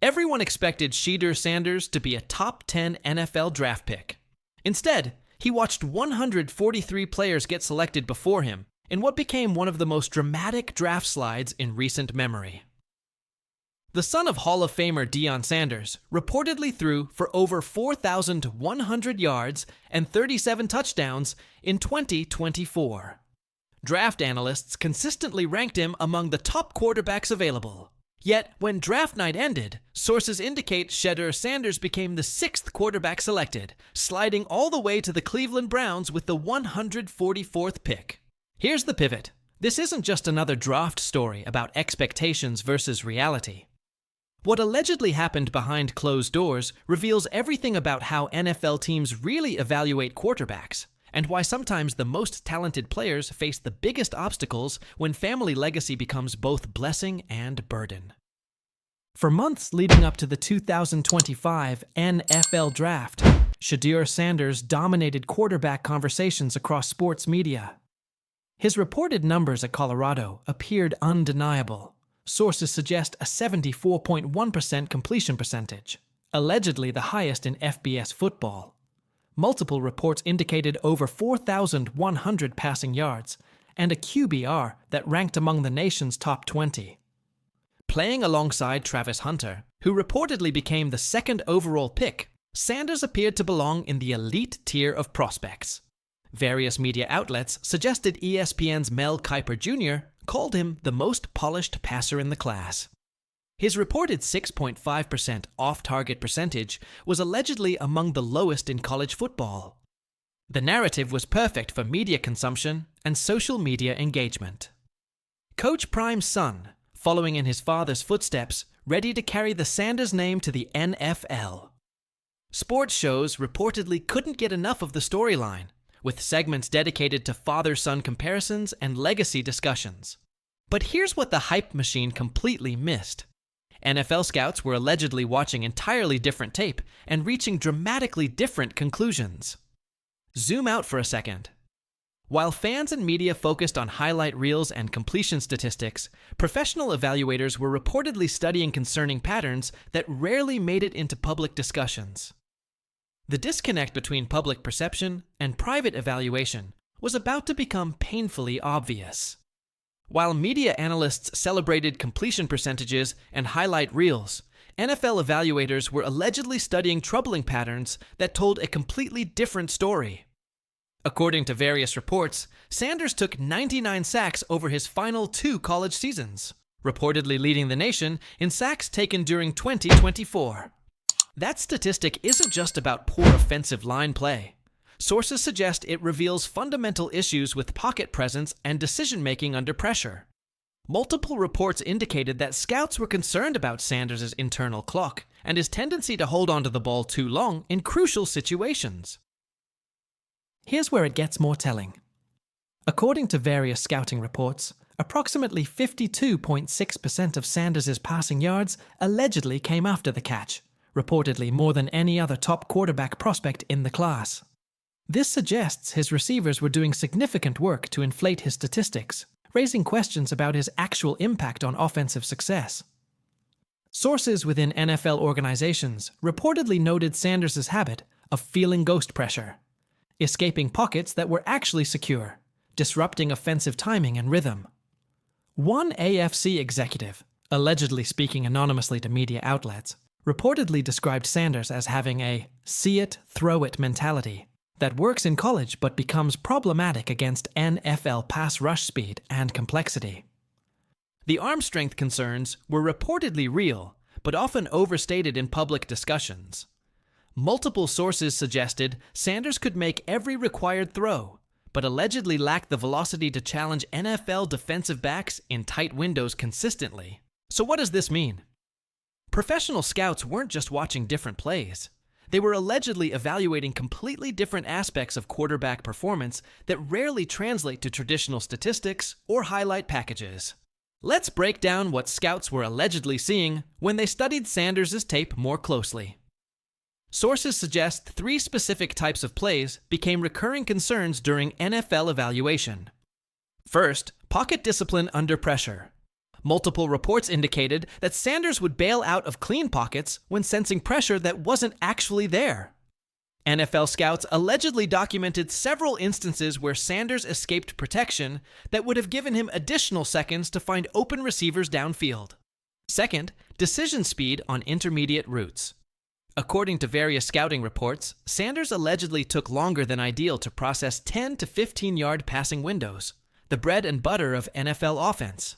Everyone expected Shedeur Sanders to be a top 10 NFL draft pick. Instead, he watched 143 players get selected before him in what became one of the most dramatic draft slides in recent memory. The son of Hall of Famer Deion Sanders reportedly threw for over 4,100 yards and 37 touchdowns in 2024. Draft analysts consistently ranked him among the top quarterbacks available. Yet, when draft night ended, sources indicate Shedeur Sanders became the 6th quarterback selected, sliding all the way to the Cleveland Browns with the 144th pick. Here's the pivot. This isn't just another draft story about expectations versus reality. What allegedly happened behind closed doors reveals everything about how NFL teams really evaluate quarterbacks, and why sometimes the most talented players face the biggest obstacles when family legacy becomes both blessing and burden. For months leading up to the 2025 NFL Draft, Shedeur Sanders dominated quarterback conversations across sports media. His reported numbers at Colorado appeared undeniable. Sources suggest a 74.1% completion percentage, allegedly the highest in FBS football. Multiple reports indicated over 4,100 passing yards and a QBR that ranked among the nation's top 20. Playing alongside Travis Hunter, who reportedly became the 2nd overall pick, Sanders appeared to belong in the elite tier of prospects. Various media outlets suggested ESPN's Mel Kiper Jr. called him the most polished passer in the class. His reported 6.5% off-target percentage was allegedly among the lowest in college football. The narrative was perfect for media consumption and social media engagement. Coach Prime's son, following in his father's footsteps, ready to carry the Sanders name to the NFL. Sports shows reportedly couldn't get enough of the storyline, with segments dedicated to father-son comparisons and legacy discussions. But here's what the hype machine completely missed. NFL scouts were allegedly watching entirely different tape and reaching dramatically different conclusions. Zoom out for a second. While fans and media focused on highlight reels and completion statistics, professional evaluators were reportedly studying concerning patterns that rarely made it into public discussions. The disconnect between public perception and private evaluation was about to become painfully obvious. While media analysts celebrated completion percentages and highlight reels, NFL evaluators were allegedly studying troubling patterns that told a completely different story. According to various reports, Sanders took 99 sacks over his final 2 college seasons, reportedly leading the nation in sacks taken during 2024. That statistic isn't just about poor offensive line play. Sources suggest it reveals fundamental issues with pocket presence and decision-making under pressure. Multiple reports indicated that scouts were concerned about Sanders' internal clock and his tendency to hold onto the ball too long in crucial situations. Here's where it gets more telling. According to various scouting reports, approximately 52.6% of Sanders' passing yards allegedly came after the catch, reportedly more than any other top quarterback prospect in the class. This suggests his receivers were doing significant work to inflate his statistics, raising questions about his actual impact on offensive success. Sources within NFL organizations reportedly noted Sanders' habit of feeling ghost pressure, escaping pockets that were actually secure, disrupting offensive timing and rhythm. One AFC executive, allegedly speaking anonymously to media outlets, reportedly described Sanders as having a see-it, throw-it mentality that works in college but becomes problematic against NFL pass rush speed and complexity. The arm strength concerns were reportedly real, but often overstated in public discussions. Multiple sources suggested Sanders could make every required throw, but allegedly lacked the velocity to challenge NFL defensive backs in tight windows consistently. So what does this mean? Professional scouts weren't just watching different plays. They were allegedly evaluating completely different aspects of quarterback performance that rarely translate to traditional statistics or highlight packages. Let's break down what scouts were allegedly seeing when they studied Sanders' tape more closely. Sources suggest 3 specific types of plays became recurring concerns during NFL evaluation. First, pocket discipline under pressure. Multiple reports indicated that Sanders would bail out of clean pockets when sensing pressure that wasn't actually there. NFL scouts allegedly documented several instances where Sanders escaped protection that would have given him additional seconds to find open receivers downfield. Second, decision speed on intermediate routes. According to various scouting reports, Sanders allegedly took longer than ideal to process 10 to 15-yard passing windows, the bread and butter of NFL offense.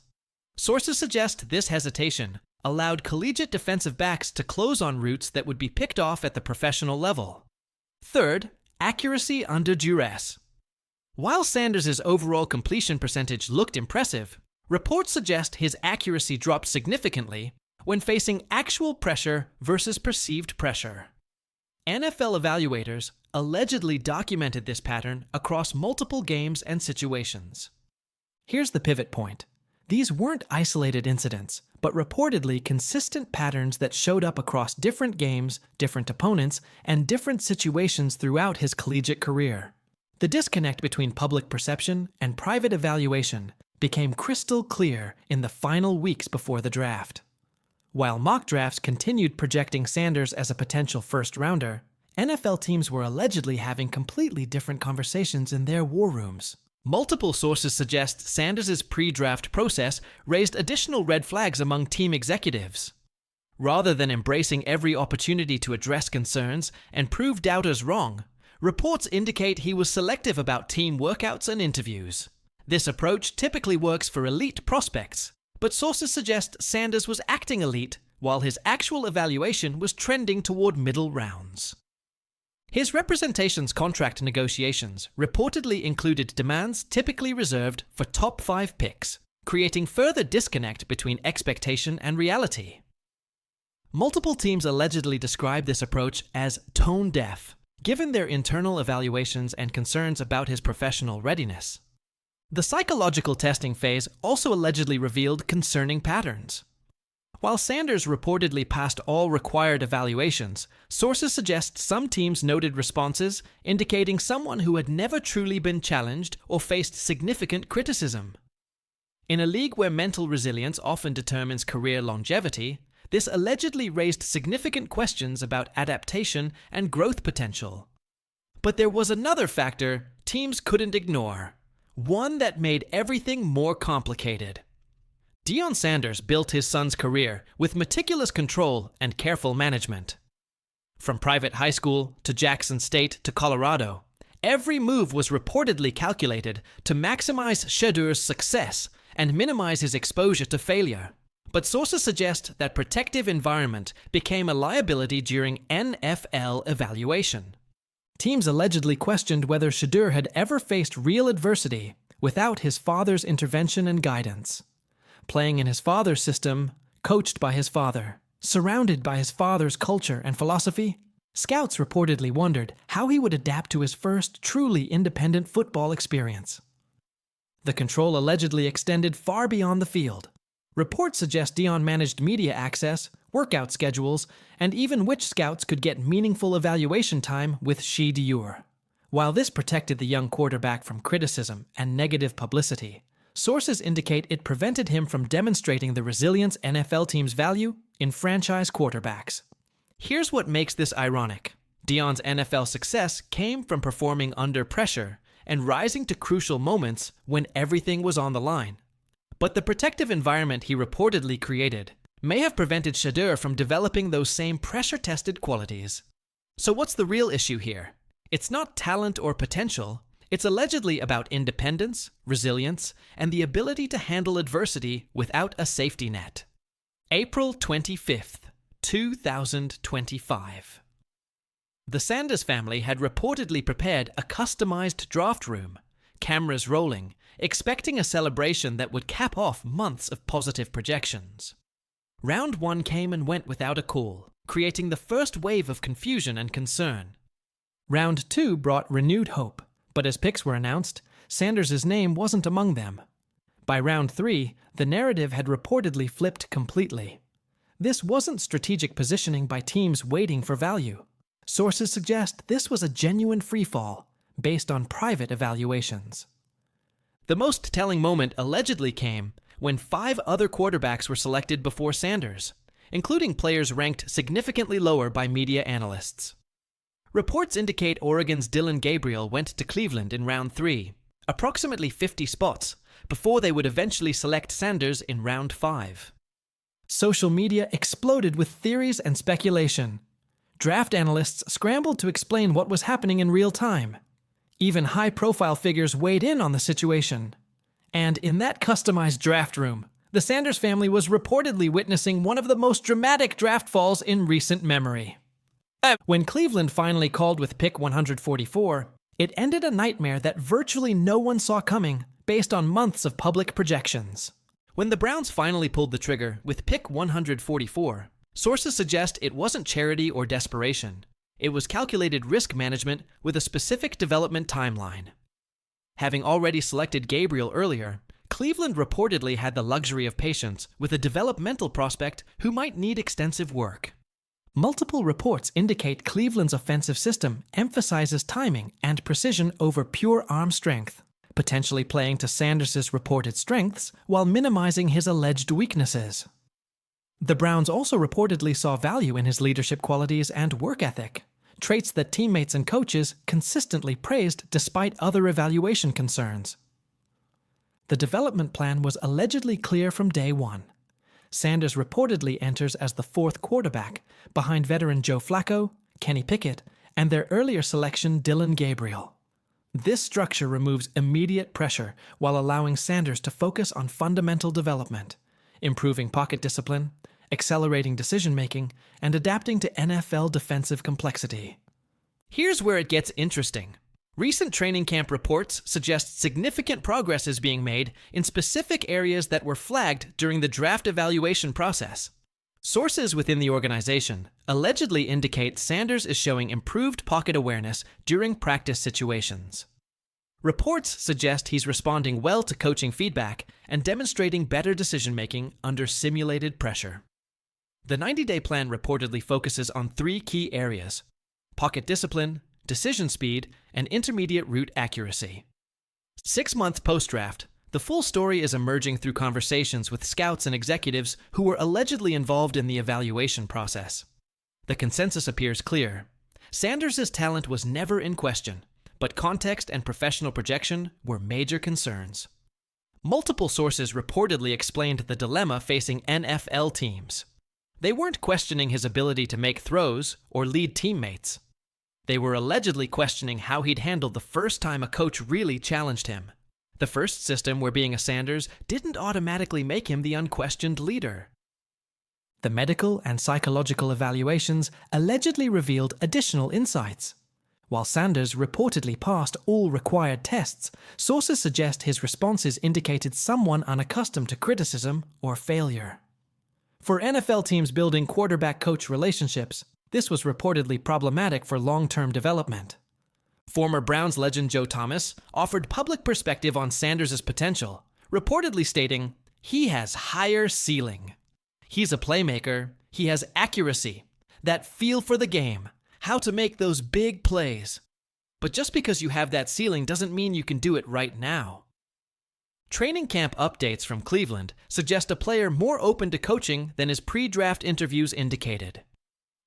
Sources suggest this hesitation allowed collegiate defensive backs to close on routes that would be picked off at the professional level. Third, accuracy under duress. While Sanders' overall completion percentage looked impressive, reports suggest his accuracy dropped significantly when facing actual pressure versus perceived pressure. NFL evaluators allegedly documented this pattern across multiple games and situations. Here's the pivot point. These weren't isolated incidents, but reportedly consistent patterns that showed up across different games, different opponents, and different situations throughout his collegiate career. The disconnect between public perception and private evaluation became crystal clear in the final weeks before the draft. While mock drafts continued projecting Sanders as a potential first-rounder, NFL teams were allegedly having completely different conversations in their war rooms. Multiple sources suggest Sanders' pre-draft process raised additional red flags among team executives. Rather than embracing every opportunity to address concerns and prove doubters wrong, reports indicate he was selective about team workouts and interviews. This approach typically works for elite prospects, but sources suggest Sanders was acting elite while his actual evaluation was trending toward middle rounds. His representation's contract negotiations reportedly included demands typically reserved for top 5 picks, creating further disconnect between expectation and reality. Multiple teams allegedly describe this approach as tone-deaf, given their internal evaluations and concerns about his professional readiness. The psychological testing phase also allegedly revealed concerning patterns. While Sanders reportedly passed all required evaluations, sources suggest some teams noted responses indicating someone who had never truly been challenged or faced significant criticism. In a league where mental resilience often determines career longevity, this allegedly raised significant questions about adaptation and growth potential. But there was another factor teams couldn't ignore, one that made everything more complicated. Deion Sanders built his son's career with meticulous control and careful management. From private high school to Jackson State to Colorado, every move was reportedly calculated to maximize Shedeur's success and minimize his exposure to failure. But sources suggest that protective environment became a liability during NFL evaluation. Teams allegedly questioned whether Shedeur had ever faced real adversity without his father's intervention and guidance. Playing in his father's system, coached by his father, surrounded by his father's culture and philosophy, scouts reportedly wondered how he would adapt to his first truly independent football experience. The control allegedly extended far beyond the field. Reports suggest Deion managed media access, workout schedules, and even which scouts could get meaningful evaluation time with Shedeur. While this protected the young quarterback from criticism and negative publicity, sources indicate it prevented him from demonstrating the resilience NFL teams value in franchise quarterbacks. Here's what makes this ironic. Deion's NFL success came from performing under pressure and rising to crucial moments when everything was on the line. But the protective environment he reportedly created may have prevented Shedeur from developing those same pressure-tested qualities. So what's the real issue here? It's not talent or potential. It's allegedly about independence, resilience, and the ability to handle adversity without a safety net. April 25th, 2025. The Sanders family had reportedly prepared a customized draft room, cameras rolling, expecting a celebration that would cap off months of positive projections. Round 1 came and went without a call, creating the first wave of confusion and concern. Round 2 brought renewed hope, but as picks were announced, Sanders' name wasn't among them. By round 3, the narrative had reportedly flipped completely. This wasn't strategic positioning by teams waiting for value. Sources suggest this was a genuine freefall, based on private evaluations. The most telling moment allegedly came when 5 other quarterbacks were selected before Sanders, including players ranked significantly lower by media analysts. Reports indicate Oregon's Dillon Gabriel went to Cleveland in round 3, approximately 50 spots, before they would eventually select Sanders in round 5. Social media exploded with theories and speculation. Draft analysts scrambled to explain what was happening in real time. Even high-profile figures weighed in on the situation. And in that customized draft room, the Sanders family was reportedly witnessing one of the most dramatic draft falls in recent memory. When Cleveland finally called with pick 144, it ended a nightmare that virtually no one saw coming based on months of public projections. When the Browns finally pulled the trigger with pick 144, sources suggest it wasn't charity or desperation. It was calculated risk management with a specific development timeline. Having already selected Gabriel earlier, Cleveland reportedly had the luxury of patience with a developmental prospect who might need extensive work. Multiple reports indicate Cleveland's offensive system emphasizes timing and precision over pure arm strength, potentially playing to Sanders' reported strengths while minimizing his alleged weaknesses. The Browns also reportedly saw value in his leadership qualities and work ethic, traits that teammates and coaches consistently praised despite other evaluation concerns. The development plan was allegedly clear from day one. Sanders reportedly enters as the 4th quarterback, behind veteran Joe Flacco, Kenny Pickett, and their earlier selection Dillon Gabriel. This structure removes immediate pressure while allowing Sanders to focus on fundamental development, improving pocket discipline, accelerating decision-making, and adapting to NFL defensive complexity. Here's where it gets interesting. Recent training camp reports suggest significant progress is being made in specific areas that were flagged during the draft evaluation process. Sources within the organization allegedly indicate Sanders is showing improved pocket awareness during practice situations. Reports suggest he's responding well to coaching feedback and demonstrating better decision-making under simulated pressure. The 90-day plan reportedly focuses on 3 key areas: pocket discipline, decision speed, and intermediate route accuracy. 6 months post-draft, the full story is emerging through conversations with scouts and executives who were allegedly involved in the evaluation process. The consensus appears clear. Sanders' talent was never in question, but context and professional projection were major concerns. Multiple sources reportedly explained the dilemma facing NFL teams. They weren't questioning his ability to make throws or lead teammates. They were allegedly questioning how he'd handle the first time a coach really challenged him. The first system where being a Sanders didn't automatically make him the unquestioned leader. The medical and psychological evaluations allegedly revealed additional insights. While Sanders reportedly passed all required tests, sources suggest his responses indicated someone unaccustomed to criticism or failure. For NFL teams building quarterback-coach relationships, this was reportedly problematic for long-term development. Former Browns legend Joe Thomas offered public perspective on Sanders' potential, reportedly stating, "He has higher ceiling. He's a playmaker, he has accuracy, that feel for the game, how to make those big plays. But just because you have that ceiling doesn't mean you can do it right now." Training camp updates from Cleveland suggest a player more open to coaching than his pre-draft interviews indicated.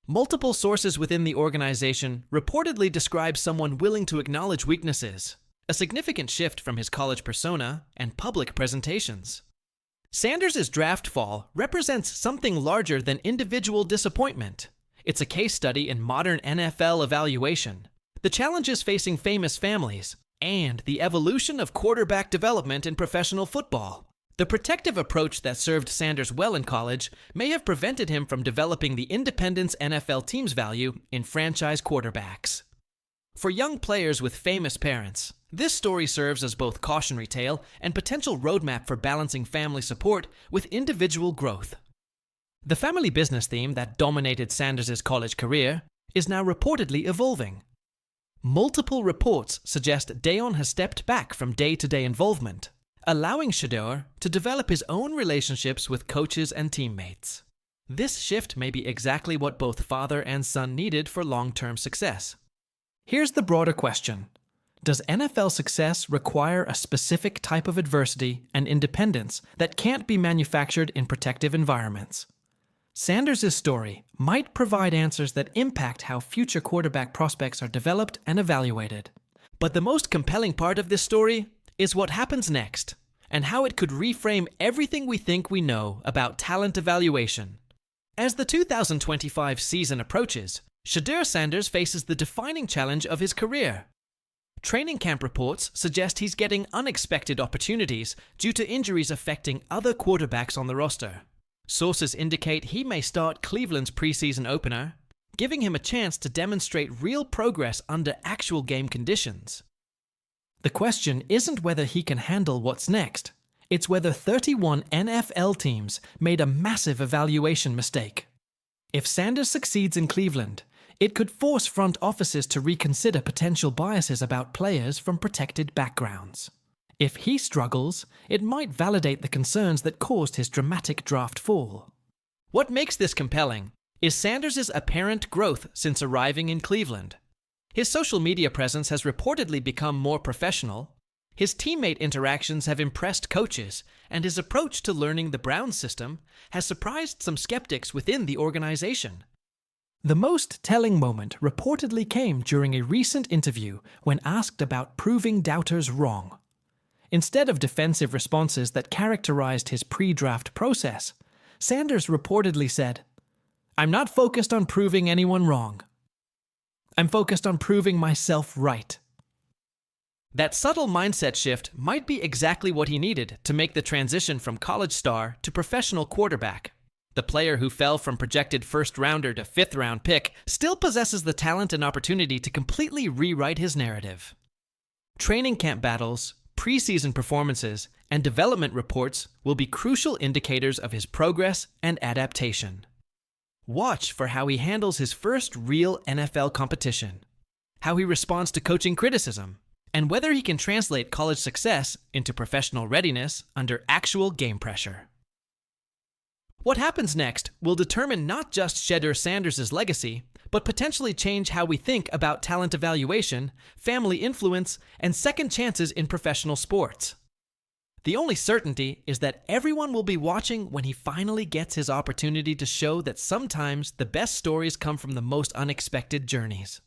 Multiple sources within the organization reportedly describe someone willing to acknowledge weaknesses, a significant shift from his college persona and public presentations. Sanders' draft fall represents something larger than individual disappointment. It's a case study in modern NFL evaluation, the challenges facing famous families, and the evolution of quarterback development in professional football. The protective approach that served Sanders well in college may have prevented him from developing the independence NFL teams value in franchise quarterbacks. For young players with famous parents, this story serves as both cautionary tale and potential roadmap for balancing family support with individual growth. The family business theme that dominated Sanders' college career is now reportedly evolving. Multiple reports suggest Deion has stepped back from day-to-day involvement, allowing Shedeur to develop his own relationships with coaches and teammates. This shift may be exactly what both father and son needed for long-term success. Here's the broader question. Does NFL success require a specific type of adversity and independence that can't be manufactured in protective environments? Sanders' story might provide answers that impact how future quarterback prospects are developed and evaluated. But the most compelling part of this story is what happens next, and how it could reframe everything we think we know about talent evaluation. As the 2025 season approaches, Shedeur Sanders faces the defining challenge of his career. Training camp reports suggest he's getting unexpected opportunities due to injuries affecting other quarterbacks on the roster. Sources indicate he may start Cleveland's preseason opener, giving him a chance to demonstrate real progress under actual game conditions. The question isn't whether he can handle what's next. It's whether 31 NFL teams made a massive evaluation mistake. If Sanders succeeds in Cleveland, it could force front offices to reconsider potential biases about players from protected backgrounds. If he struggles, it might validate the concerns that caused his dramatic draft fall. What makes this compelling is Sanders' apparent growth since arriving in Cleveland. His social media presence has reportedly become more professional, his teammate interactions have impressed coaches, and his approach to learning the Browns system has surprised some skeptics within the organization. The most telling moment reportedly came during a recent interview when asked about proving doubters wrong. Instead of defensive responses that characterized his pre-draft process, Sanders reportedly said, "I'm not focused on proving anyone wrong. I'm focused on proving myself right." That subtle mindset shift might be exactly what he needed to make the transition from college star to professional quarterback. The player who fell from projected first-rounder to fifth-round pick still possesses the talent and opportunity to completely rewrite his narrative. Training camp battles, preseason performances, and development reports will be crucial indicators of his progress and adaptation. Watch for how he handles his first real NFL competition, how he responds to coaching criticism, and whether he can translate college success into professional readiness under actual game pressure. What happens next will determine not just Shedeur Sanders' legacy, but potentially change how we think about talent evaluation, family influence, and second chances in professional sports. The only certainty is that everyone will be watching when he finally gets his opportunity to show that sometimes the best stories come from the most unexpected journeys.